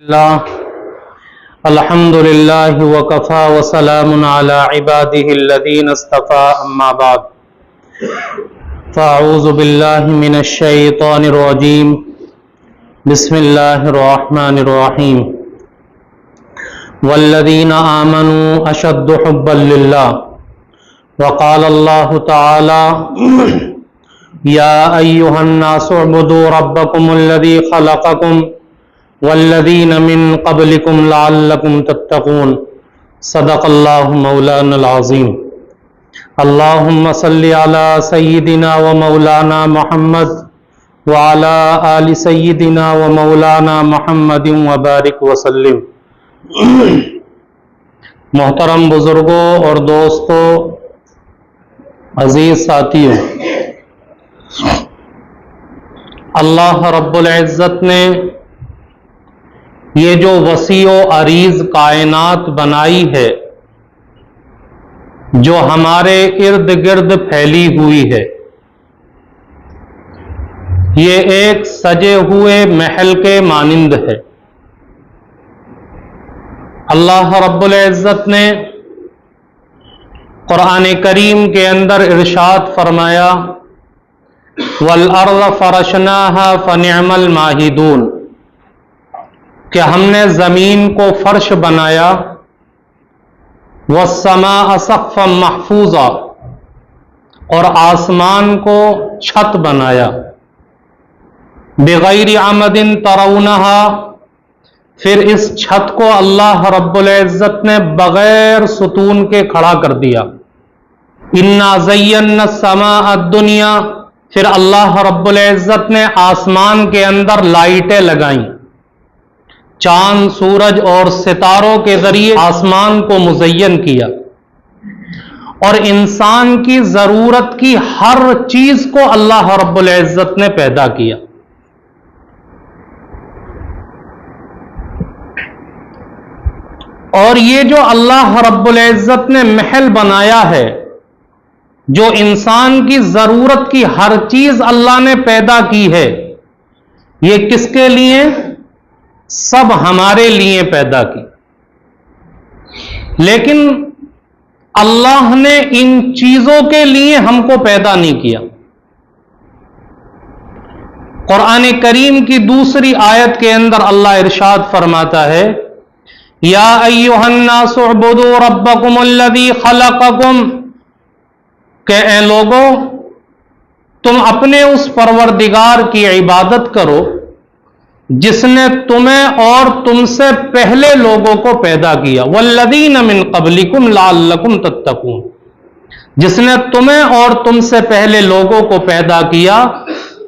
اللہ الحمد للہ وکفا وسلام علی عباده الذین اصطفى اما بعد فاعوذ باللہ من الشیطان الرجیم بسم اللہ الرحمن الرحیم والذین آمنوا اشد حبا للہ وقال اللہ تعالی یا ایہا الناس اعبدوا ربکم الذی خلقکم والذین من قبلکم لعلکم تتقون صدق اللہ مولانا العظیم اللہم صلی علی سیدنا و مولانا محمد وعلی آل سیدنا و مولانا محمد وبارک وسلم۔ محترم بزرگوں اور دوستوں، عزیز ساتھیوں، اللہ رب العزت نے یہ جو وسیع و عریض کائنات بنائی ہے، جو ہمارے ارد گرد پھیلی ہوئی ہے، یہ ایک سجے ہوئے محل کے مانند ہے۔ اللہ رب العزت نے قرآن کریم کے اندر ارشاد فرمایا وَالْأَرْضَ فَرَشْنَاهَا فَنِعْمَ الْمَاهِدُونَ کہ ہم نے زمین کو فرش بنایا، وَالسَّمَاءَ سَقْفًا مَحْفُوظًا اور آسمان کو چھت بنایا، بِغَيْرِ عَمَدٍ تَرَوْنَهَا پھر اس چھت کو اللہ رب العزت نے بغیر ستون کے کھڑا کر دیا، إِنَّا زَيَّنَّا السَّمَاءَ الدُّنْيَا پھر اللہ رب العزت نے آسمان کے اندر لائٹیں لگائیں، چاند سورج اور ستاروں کے ذریعے آسمان کو مزین کیا، اور انسان کی ضرورت کی ہر چیز کو اللہ رب العزت نے پیدا کیا۔ اور یہ جو اللہ رب العزت نے محل بنایا ہے، جو انسان کی ضرورت کی ہر چیز اللہ نے پیدا کی ہے، یہ کس کے لیے؟ سب ہمارے لیے پیدا کی، لیکن اللہ نے ان چیزوں کے لیے ہم کو پیدا نہیں کیا۔ قرآن کریم کی دوسری آیت کے اندر اللہ ارشاد فرماتا ہے یا ایھا الناس اعبدوا ربکم الذی خلقکم کہ اے لوگو تم اپنے اس پروردگار کی عبادت کرو جس نے تمہیں اور تم سے پہلے لوگوں کو پیدا کیا، والذین من قبلکم لعلکم تتقون جس نے تمہیں اور تم سے پہلے لوگوں کو پیدا کیا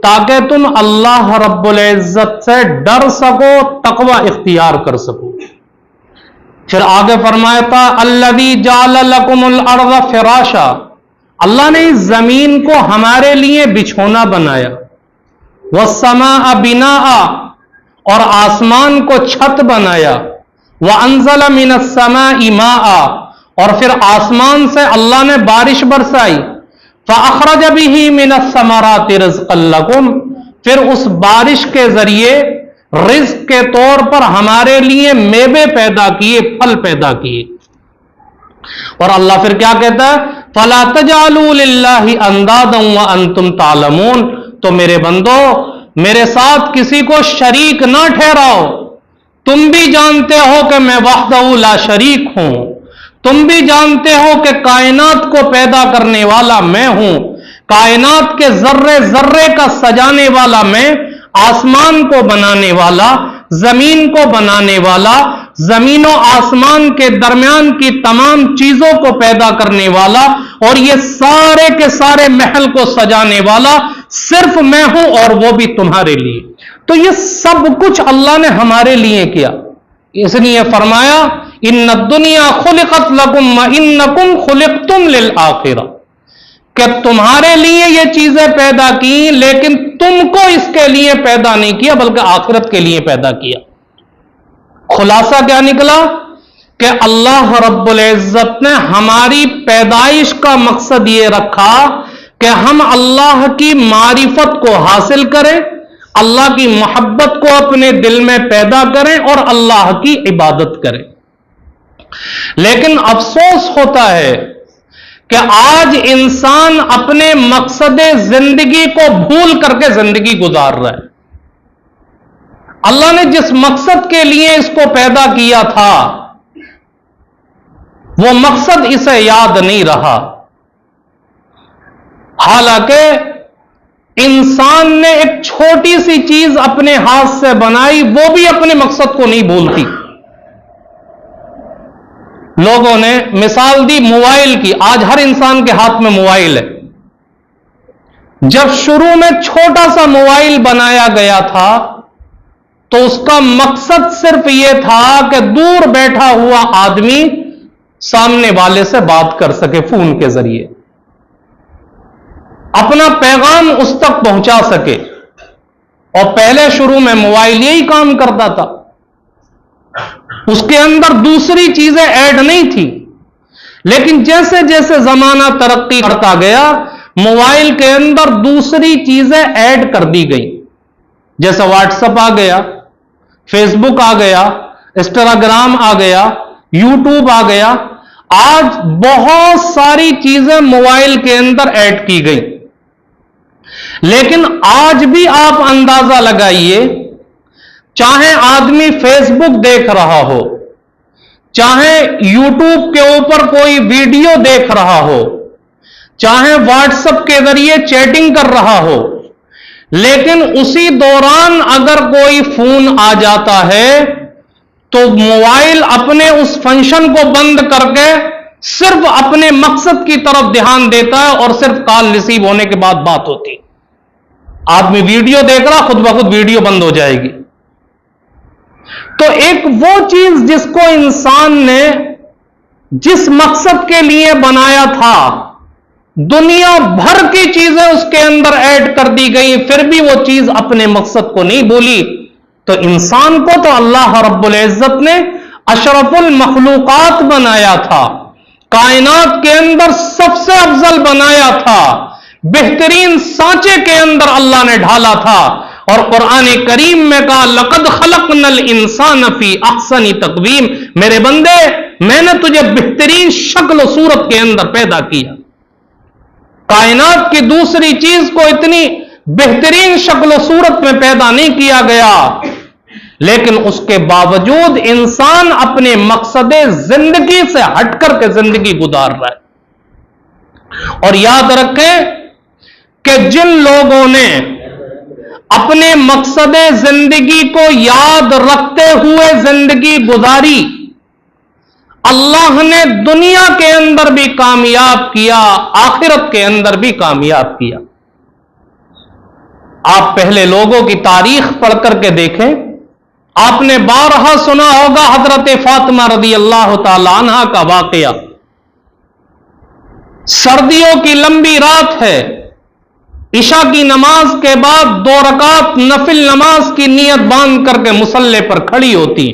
تاکہ تم اللہ رب العزت سے ڈر سکو، تقوی اختیار کر سکو۔ پھر آگے فرمایا تھا الذی جعل لکم الارض فراشا اللہ نے اس زمین کو ہمارے لیے بچھونا بنایا، والسماء بناء اور آسمان کو چھت بنایا، وَأَنزَلَ مِنَ السَّمَاءِ مَاءً اور پھر آسمان سے اللہ نے بارش برسائی، فَأَخْرَجَ بِهِ مِنَ الثَّمَرَاتِ رِزْقًا لَكُمْ پھر اس بارش کے ذریعے رزق کے طور پر ہمارے لیے میوے پیدا کیے، پھل پیدا کیے۔ اور اللہ پھر کیا کہتا ہے فَلَا تَجْعَلُوا لِلَّهِ أَنْدَادًا وَأَنْتُمْ تَعْلَمُونَ تو میرے بندو میرے ساتھ کسی کو شریک نہ ٹھہراؤ، تم بھی جانتے ہو کہ میں وحدہ لا شریک ہوں، تم بھی جانتے ہو کہ کائنات کو پیدا کرنے والا میں ہوں، کائنات کے ذرے ذرے کا سجانے والا میں، آسمان کو بنانے والا، زمین کو بنانے والا، زمین و آسمان کے درمیان کی تمام چیزوں کو پیدا کرنے والا، اور یہ سارے کے سارے محل کو سجانے والا صرف میں ہوں، اور وہ بھی تمہارے لیے۔ تو یہ سب کچھ اللہ نے ہمارے لیے کیا، اس لیے فرمایا ان الدنیا خلقت لکم وانکم خلقتم للآخرہ کہ تمہارے لیے یہ چیزیں پیدا کی لیکن تم کو اس کے لیے پیدا نہیں کیا بلکہ آخرت کے لیے پیدا کیا۔ خلاصہ کیا نکلا کہ اللہ رب العزت نے ہماری پیدائش کا مقصد یہ رکھا کہ ہم اللہ کی معرفت کو حاصل کریں، اللہ کی محبت کو اپنے دل میں پیدا کریں اور اللہ کی عبادت کریں. لیکن افسوس ہوتا ہے کہ آج انسان اپنے مقصد زندگی کو بھول کر کے زندگی گزار رہا ہے. اللہ نے جس مقصد کے لیے اس کو پیدا کیا تھا وہ مقصد اسے یاد نہیں رہا. حالانکہ انسان نے ایک چھوٹی سی چیز اپنے ہاتھ سے بنائی، وہ بھی اپنے مقصد کو نہیں بھولتی. لوگوں نے مثال دی موبائل کی. آج ہر انسان کے ہاتھ میں موبائل ہے. جب شروع میں چھوٹا سا موبائل بنایا گیا تھا تو اس کا مقصد صرف یہ تھا کہ دور بیٹھا ہوا آدمی سامنے والے سے بات کر سکے، فون کے ذریعے اپنا پیغام اس تک پہنچا سکے. اور پہلے شروع میں موبائل یہی کام کرتا تھا، اس کے اندر دوسری چیزیں ایڈ نہیں تھی. لیکن جیسے جیسے زمانہ ترقی کرتا گیا موبائل کے اندر دوسری چیزیں ایڈ کر دی گئی. جیسے واٹس ایپ آ گیا، فیس بک آ گیا، انسٹاگرام آ گیا، یوٹیوب آ گیا. آج بہت ساری چیزیں موبائل کے اندر ایڈ کی گئی. لیکن آج بھی آپ اندازہ لگائیے، چاہے آدمی فیس بک دیکھ رہا ہو، چاہے یوٹیوب کے اوپر کوئی ویڈیو دیکھ رہا ہو، چاہے واٹس ایپ کے ذریعے چیٹنگ کر رہا ہو، لیکن اسی دوران اگر کوئی فون آ جاتا ہے تو موبائل اپنے اس فنکشن کو بند کر کے صرف اپنے مقصد کی طرف دھیان دیتا ہے اور صرف کال ریسیو ہونے کے بعد بات ہوتی. آدمی ویڈیو دیکھ رہا، خود بخود ویڈیو بند ہو جائے گی. تو ایک وہ چیز جس کو انسان نے جس مقصد کے لیے بنایا تھا، دنیا بھر کی چیزیں اس کے اندر ایڈ کر دی گئی، پھر بھی وہ چیز اپنے مقصد کو نہیں بھولی. تو انسان کو تو اللہ رب العزت نے اشرف المخلوقات بنایا تھا، کائنات کے اندر سب سے افضل بنایا تھا، بہترین سانچے کے اندر اللہ نے ڈھالا تھا. اور قرآن کریم میں کہا لقد خلقنا الانسان فی احسن تقویم، میرے بندے میں نے تجھے بہترین شکل و صورت کے اندر پیدا کیا. کائنات کی دوسری چیز کو اتنی بہترین شکل و صورت میں پیدا نہیں کیا گیا، لیکن اس کے باوجود انسان اپنے مقصد زندگی سے ہٹ کر کے زندگی گزار رہا ہے. اور یاد رکھیں کہ جن لوگوں نے اپنے مقصد زندگی کو یاد رکھتے ہوئے زندگی گزاری، اللہ نے دنیا کے اندر بھی کامیاب کیا، آخرت کے اندر بھی کامیاب کیا. آپ پہلے لوگوں کی تاریخ پڑھ کر کے دیکھیں. آپ نے بارہا سنا ہوگا حضرت فاطمہ رضی اللہ تعالی عنہا کا واقعہ. سردیوں کی لمبی رات ہے، عشاء کی نماز کے بعد 2 رکعت نفل نماز کی نیت باندھ کر کے مصلی پر کھڑی ہوتی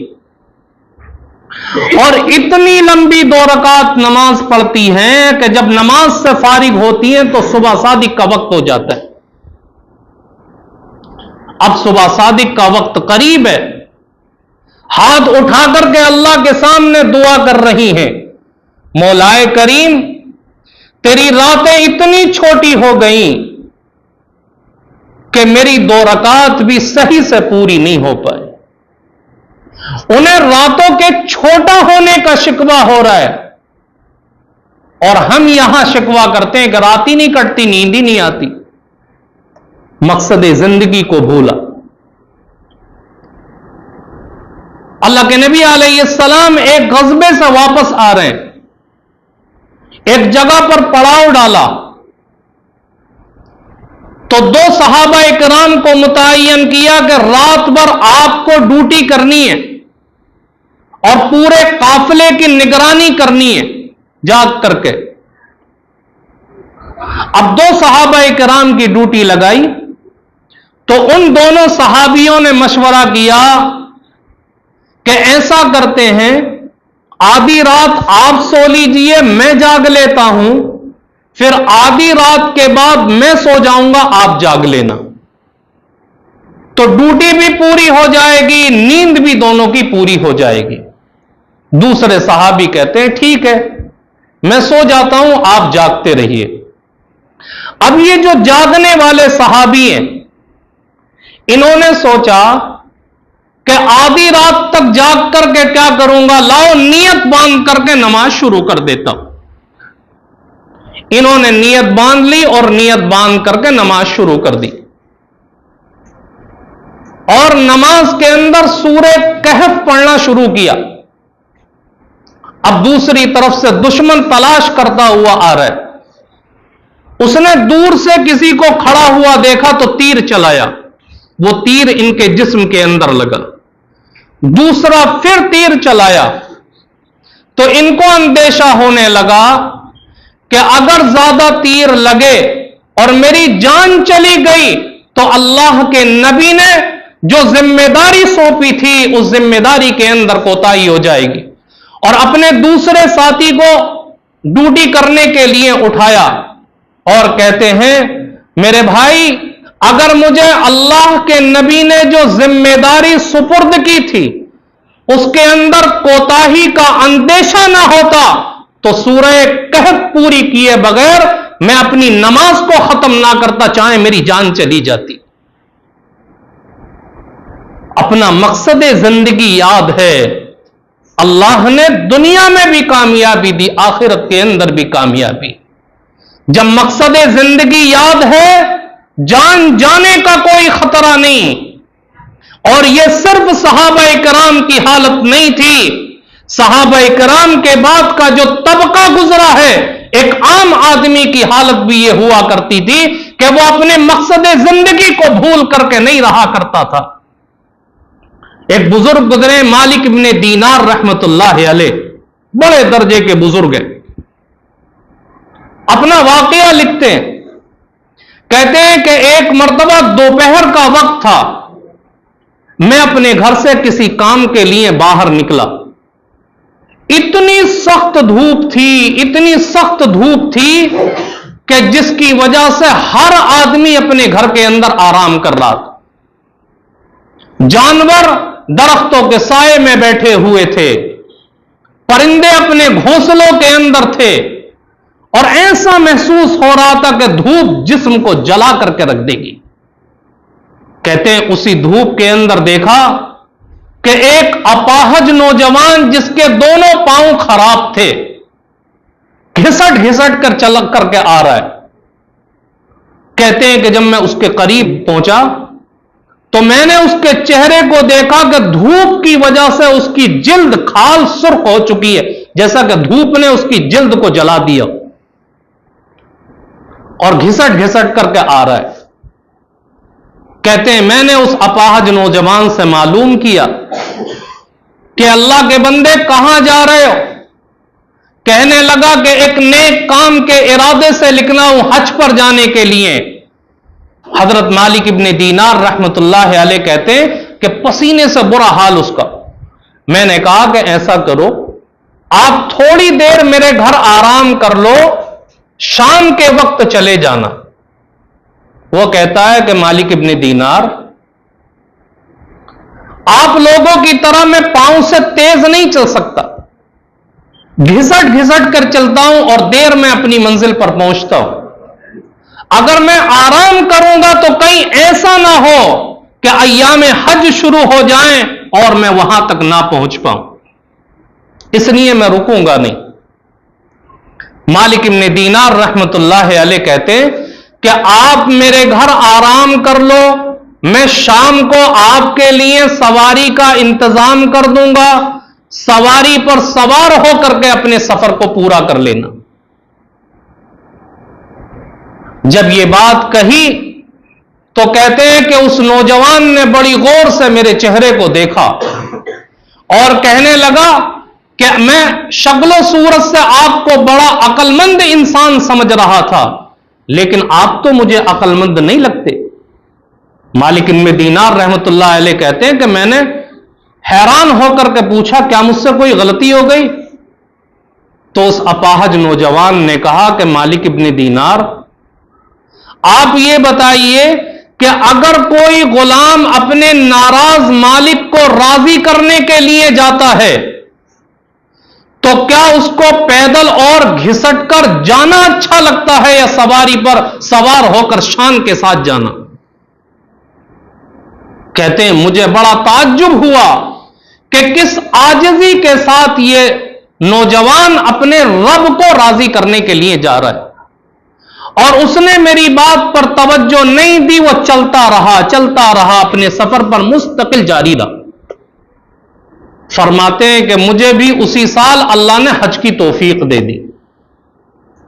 اور اتنی لمبی 2 رکعت نماز پڑھتی ہیں کہ جب نماز سے فارغ ہوتی ہیں تو صبح صادق کا وقت ہو جاتا ہے. اب صبح صادق کا وقت قریب ہے، ہاتھ اٹھا کر کے اللہ کے سامنے دعا کر رہی ہیں، مولا کریم تیری راتیں اتنی چھوٹی ہو گئیں کہ میری 2 رکعت بھی صحیح سے پوری نہیں ہو پائے. انہیں راتوں کے چھوٹا ہونے کا شکوہ ہو رہا ہے، اور ہم یہاں شکوہ کرتے ہیں کہ رات ہی نہیں کٹتی، نیند ہی نہیں آتی. مقصد زندگی کو بھولا. اللہ کے نبی علیہ السلام ایک غزبے سے واپس آ رہے ہیں، ایک جگہ پر پڑاؤ ڈالا تو 2 صحابہ کرام کو متعین کیا کہ رات بھر آپ کو ڈیوٹی کرنی ہے اور پورے قافلے کی نگرانی کرنی ہے جاگ کر کے. اب 2 صحابہ کرام کی ڈیوٹی لگائی تو ان دونوں صحابیوں نے مشورہ کیا کہ ایسا کرتے ہیں آدھی رات آپ سو لیجئے، میں جاگ لیتا ہوں، پھر آدھی رات کے بعد میں سو جاؤں گا، آپ جاگ لینا. تو ڈیوٹی بھی پوری ہو جائے گی, نیند بھی دونوں کی پوری ہو جائے گی. دوسرے صحابی کہتے ہیں ٹھیک ہے, میں سو جاتا ہوں, آپ جاگتے رہیے. اب یہ جو جاگنے والے صحابی ہیں, انہوں نے سوچا کہ آدھی رات تک جاگ کر کے کیا کروں گا, لاؤ نیت باندھ کر کے نماز شروع کر دیتا ہوں. انہوں نے نیت باندھ لی اور نیت باندھ کر کے نماز شروع کر دی, اور نماز کے اندر سورہ کہف پڑھنا شروع کیا. اب دوسری طرف سے دشمن تلاش کرتا ہوا آ رہا ہے. اس نے دور سے کسی کو کھڑا ہوا دیکھا تو تیر چلایا, وہ تیر ان کے جسم کے اندر لگا. دوسرا پھر تیر چلایا تو ان کو اندیشہ ہونے لگا کہ اگر زیادہ تیر لگے اور میری جان چلی گئی تو اللہ کے نبی نے جو ذمہ داری سونپی تھی اس ذمہ داری کے اندر کوتاہی ہو جائے گی. اور اپنے دوسرے ساتھی کو ڈیوٹی کرنے کے لیے اٹھایا اور کہتے ہیں میرے بھائی, اگر مجھے اللہ کے نبی نے جو ذمہ داری سپرد کی تھی اس کے اندر کوتاہی کا اندیشہ نہ ہوتا تو سورہ کہف پوری کیے بغیر میں اپنی نماز کو ختم نہ کرتا, چاہے میری جان چلی جاتی. اپنا مقصد زندگی یاد ہے, اللہ نے دنیا میں بھی کامیابی دی, آخرت کے اندر بھی کامیابی. جب مقصد زندگی یاد ہے, جان جانے کا کوئی خطرہ نہیں. اور یہ صرف صحابہ کرام کی حالت نہیں تھی, صحابہ کرام کے بعد کا جو طبقہ گزرا ہے, ایک عام آدمی کی حالت بھی یہ ہوا کرتی تھی کہ وہ اپنے مقصد زندگی کو بھول کر کے نہیں رہا کرتا تھا. ایک بزرگ گزرے مالک ابن دینار رحمت اللہ علیہ, بڑے درجے کے بزرگ ہیں. اپنا واقعہ لکھتے ہیں, کہتے ہیں کہ ایک مرتبہ دوپہر کا وقت تھا, میں اپنے گھر سے کسی کام کے لیے باہر نکلا. اتنی سخت دھوپ تھی, اتنی سخت دھوپ تھی کہ جس کی وجہ سے ہر آدمی اپنے گھر کے اندر آرام کر رہا تھا. جانور درختوں کے سائے میں بیٹھے ہوئے تھے, پرندے اپنے گھونسلوں کے اندر تھے, اور ایسا محسوس ہو رہا تھا کہ دھوپ جسم کو جلا کر کے رکھ دے گی. کہتے ہیں اسی دھوپ کے اندر دیکھا کہ ایک اپاہج نوجوان جس کے دونوں پاؤں خراب تھے, گھسٹ گھسٹ کر چل کر کے آ رہا ہے. کہتے ہیں کہ جب میں اس کے قریب پہنچا تو میں نے اس کے چہرے کو دیکھا کہ دھوپ کی وجہ سے اس کی جلد کھال سرخ ہو چکی ہے, جیسا کہ دھوپ نے اس کی جلد کو جلا دیا, اور گھسٹ گھسٹ کر کے آ رہا ہے. کہتے ہیں میں نے اس اپاہج نوجوان سے معلوم کیا کہ اللہ کے بندے کہاں جا رہے ہو. کہنے لگا کہ ایک نیک کام کے ارادے سے نکلا ہوں, حج پر جانے کے لیے. حضرت مالک ابن دینار رحمت اللہ علیہ کہتے ہیں کہ پسینے سے برا حال اس کا. میں نے کہا کہ ایسا کرو, آپ تھوڑی دیر میرے گھر آرام کر لو, شام کے وقت چلے جانا. وہ کہتا ہے کہ مالک ابن دینار, آپ لوگوں کی طرح میں پاؤں سے تیز نہیں چل سکتا, گھسٹ گھسٹ کر چلتا ہوں اور دیر میں اپنی منزل پر پہنچتا ہوں. اگر میں آرام کروں گا تو کہیں ایسا نہ ہو کہ ایام حج شروع ہو جائیں اور میں وہاں تک نہ پہنچ پاؤں, اس لیے میں رکوں گا نہیں. مالک ابن دینار رحمت اللہ علیہ کہتے ہیں کہ آپ میرے گھر آرام کر لو, میں شام کو آپ کے لیے سواری کا انتظام کر دوں گا, سواری پر سوار ہو کر کے اپنے سفر کو پورا کر لینا. جب یہ بات کہی تو کہتے ہیں کہ اس نوجوان نے بڑی غور سے میرے چہرے کو دیکھا اور کہنے لگا کہ میں شکل و صورت سے آپ کو بڑا عقل مند انسان سمجھ رہا تھا, لیکن آپ تو مجھے عقل مند نہیں لگتے. مالک ابن دینار رحمت اللہ علیہ کہتے ہیں کہ میں نے حیران ہو کر کے پوچھا کیا مجھ سے کوئی غلطی ہو گئی. تو اس اپاہج نوجوان نے کہا کہ مالک ابن دینار, آپ یہ بتائیے کہ اگر کوئی غلام اپنے ناراض مالک کو راضی کرنے کے لیے جاتا ہے تو کیا اس کو پیدل اور گھسٹ کر جانا اچھا لگتا ہے یا سواری پر سوار ہو کر شان کے ساتھ جانا؟ کہتے ہیں مجھے بڑا تعجب ہوا کہ کس عاجزی کے ساتھ یہ نوجوان اپنے رب کو راضی کرنے کے لیے جا رہا ہے، اور اس نے میری بات پر توجہ نہیں دی، وہ چلتا رہا اپنے سفر پر مستقل جاری رہا۔ فرماتے ہیں کہ مجھے بھی اسی سال اللہ نے حج کی توفیق دے دی،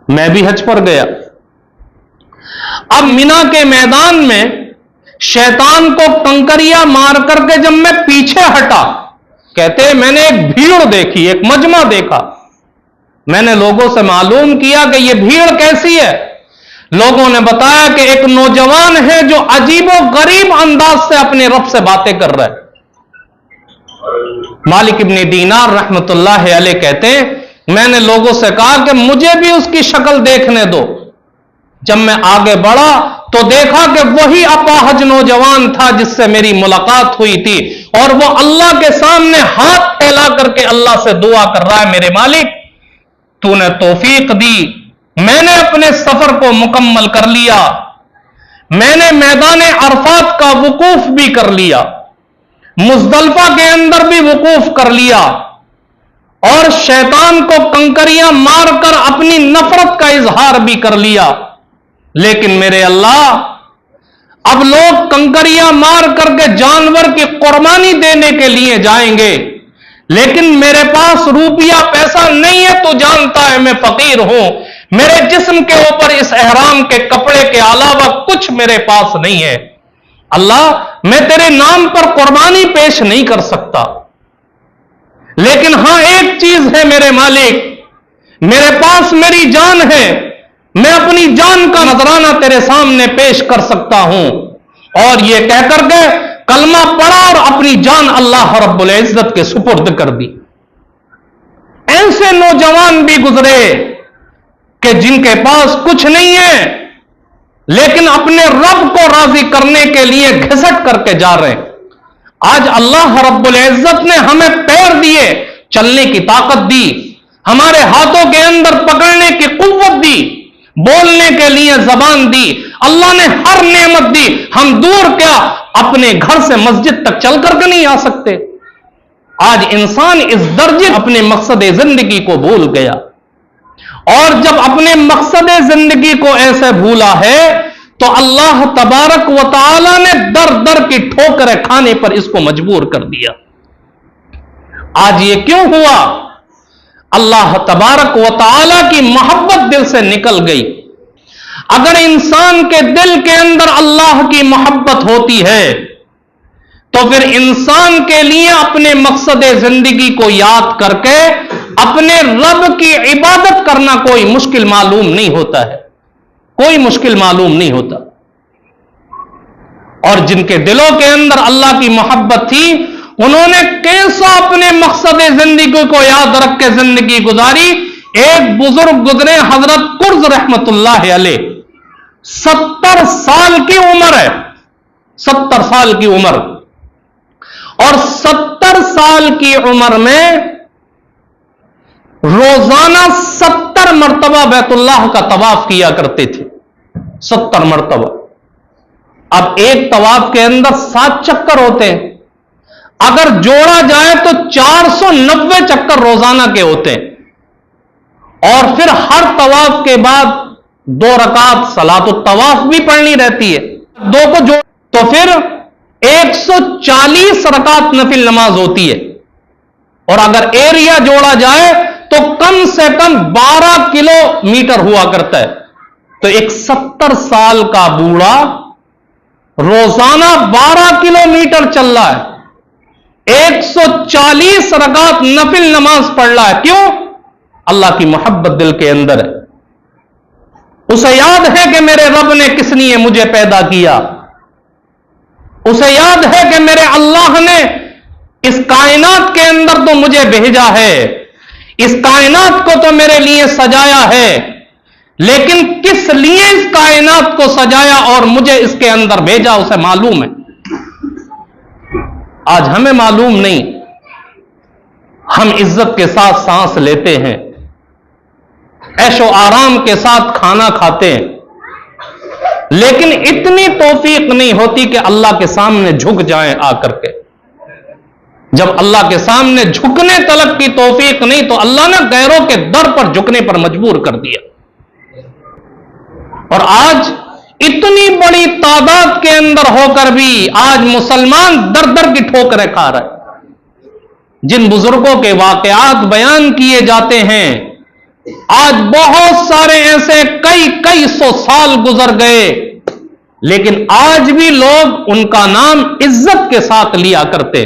میں بھی حج پر گیا۔ اب مینا کے میدان میں شیطان کو کنکریاں مار کر کے جب میں پیچھے ہٹا، کہتے ہیں میں نے ایک بھیڑ دیکھی، ایک مجمع دیکھا۔ میں نے لوگوں سے معلوم کیا کہ یہ بھیڑ کیسی ہے۔ لوگوں نے بتایا کہ ایک نوجوان ہے جو عجیب و غریب انداز سے اپنے رب سے باتیں کر رہا ہے۔ مالک ابن دینار رحمت اللہ علیہ کہتے ہیں میں نے لوگوں سے کہا کہ مجھے بھی اس کی شکل دیکھنے دو۔ جب میں آگے بڑھا تو دیکھا کہ وہی اپاہج نوجوان تھا جس سے میری ملاقات ہوئی تھی، اور وہ اللہ کے سامنے ہاتھ پھیلا کر کے اللہ سے دعا کر رہا ہے، میرے مالک تو نے توفیق دی، میں نے اپنے سفر کو مکمل کر لیا، میں نے میدان عرفات کا وقوف بھی کر لیا، مزدلفہ کے اندر بھی وقوف کر لیا، اور شیطان کو کنکریاں مار کر اپنی نفرت کا اظہار بھی کر لیا۔ لیکن میرے اللہ، اب لوگ کنکریاں مار کر کے جانور کی قربانی دینے کے لیے جائیں گے، لیکن میرے پاس روپیہ پیسہ نہیں ہے، تو جانتا ہے میں فقیر ہوں، میرے جسم کے اوپر اس احرام کے کپڑے کے علاوہ کچھ میرے پاس نہیں ہے۔ اللہ، میں تیرے نام پر قربانی پیش نہیں کر سکتا، لیکن ہاں ایک چیز ہے میرے مالک، میرے پاس میری جان ہے، میں اپنی جان کا نذرانہ تیرے سامنے پیش کر سکتا ہوں۔ اور یہ کہہ کر کے کلمہ پڑھا اور اپنی جان اللہ رب العزت کے سپرد کر دی۔ ایسے نوجوان بھی گزرے کہ جن کے پاس کچھ نہیں ہے، لیکن اپنے رب کو راضی کرنے کے لیے گھسٹ کر کے جا رہے ہیں۔ آج اللہ رب العزت نے ہمیں پیر دیے، چلنے کی طاقت دی، ہمارے ہاتھوں کے اندر پکڑنے کی قوت دی، بولنے کے لیے زبان دی، اللہ نے ہر نعمت دی، ہم دور کیا اپنے گھر سے مسجد تک چل کر کے نہیں آ سکتے۔ آج انسان اس درجے اپنے مقصد زندگی کو بھول گیا، اور جب اپنے مقصد زندگی کو ایسے بھولا ہے تو اللہ تبارک و تعالی نے در در کی ٹھوکریں کھانے پر اس کو مجبور کر دیا۔ آج یہ کیوں ہوا؟ اللہ تبارک و تعالی کی محبت دل سے نکل گئی۔ اگر انسان کے دل کے اندر اللہ کی محبت ہوتی ہے تو پھر انسان کے لیے اپنے مقصد زندگی کو یاد کر کے اپنے رب کی عبادت کرنا کوئی مشکل معلوم نہیں ہوتا ہے، کوئی مشکل معلوم نہیں ہوتا۔ اور جن کے دلوں کے اندر اللہ کی محبت تھی، انہوں نے کیسا اپنے مقصد زندگی کو یاد رکھ کے زندگی گزاری۔ ایک بزرگ گزرے حضرت قرظ رحمت اللہ علیہ، 70 سال کی عمر ہے، 70 سال کی عمر، اور 70 سال کی عمر میں روزانہ 70 مرتبہ بیت اللہ کا طواف کیا کرتے تھے، 70 مرتبہ۔ اب ایک طواف کے اندر 7 چکر ہوتے ہیں، اگر جوڑا جائے تو 490 چکر روزانہ کے ہوتے ہیں، اور پھر ہر طواف کے بعد 2 رکعت صلاۃ الطواف بھی پڑھنی رہتی ہے، 2 کو جوڑ تو پھر 140 رکعت نفل نماز ہوتی ہے، اور اگر ایریا جوڑا جائے تو کم سے کم 12 کلومیٹر ہوا کرتا ہے۔ تو ایک 70 سال کا بوڑھا روزانہ 12 کلومیٹر چل رہا ہے، 140 رکعت نفل نماز پڑھ رہا ہے۔ کیوں؟ اللہ کی محبت دل کے اندر ہے، اسے یاد ہے کہ میرے رب نے کس لیے مجھے پیدا کیا، اسے یاد ہے کہ میرے اللہ نے اس کائنات کے اندر تو مجھے بھیجا ہے، اس کائنات کو تو میرے لیے سجایا ہے، لیکن کس لیے اس کائنات کو سجایا اور مجھے اس کے اندر بھیجا اسے معلوم ہے. آج ہمیں معلوم نہیں. ہم عزت کے ساتھ سانس لیتے ہیں, عیش و آرام کے ساتھ کھانا کھاتے ہیں, لیکن اتنی توفیق نہیں ہوتی کہ اللہ کے سامنے جھک جائیں آ کر کے. جب اللہ کے سامنے جھکنے تلک کی توفیق نہیں تو اللہ نے غیروں کے در پر جھکنے پر مجبور کر دیا. اور آج اتنی بڑی تعداد کے اندر ہو کر بھی آج مسلمان در در کی ٹھوکریں کھا رہے. جن بزرگوں کے واقعات بیان کیے جاتے ہیں, آج بہت سارے ایسے کئی سو سال گزر گئے, لیکن آج بھی لوگ ان کا نام عزت کے ساتھ لیا کرتے.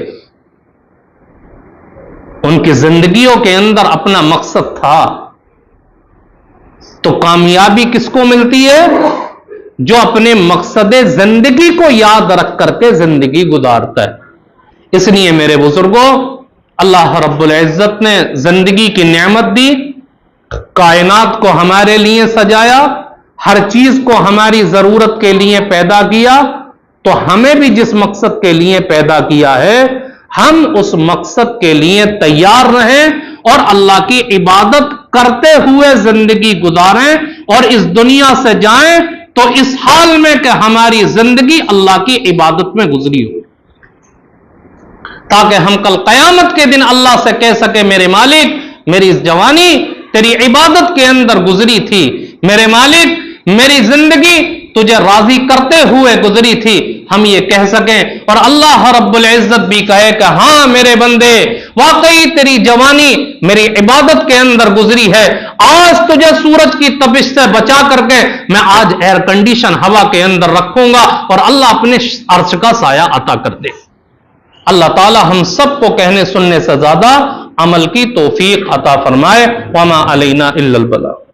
ان کی زندگیوں کے اندر اپنا مقصد تھا. تو کامیابی کس کو ملتی ہے؟ جو اپنے مقصد زندگی کو یاد رکھ کر کے زندگی گزارتا ہے. اس لیے میرے بزرگوں, اللہ رب العزت نے زندگی کی نعمت دی, کائنات کو ہمارے لیے سجایا, ہر چیز کو ہماری ضرورت کے لیے پیدا کیا. تو ہمیں بھی جس مقصد کے لیے پیدا کیا ہے, ہم اس مقصد کے لیے تیار رہیں اور اللہ کی عبادت کرتے ہوئے زندگی گزاریں, اور اس دنیا سے جائیں تو اس حال میں کہ ہماری زندگی اللہ کی عبادت میں گزری ہو, تاکہ ہم کل قیامت کے دن اللہ سے کہہ سکے میرے مالک میری اس جوانی تیری عبادت کے اندر گزری تھی, میرے مالک میری زندگی تجھے راضی کرتے ہوئے گزری تھی. ہم یہ کہہ سکیں اور اللہ رب العزت بھی کہے کہ ہاں میرے بندے واقعی تیری جوانی میری عبادت کے اندر گزری ہے. آج تجھے سورج کی تپش سے بچا کر کے میں آج ایئر کنڈیشن ہوا کے اندر رکھوں گا, اور اللہ اپنے عرش کا سایہ عطا کر دے. اللہ تعالی ہم سب کو کہنے سننے سے زیادہ عمل کی توفیق عطا فرمائے. وما علینا الا البلاغ.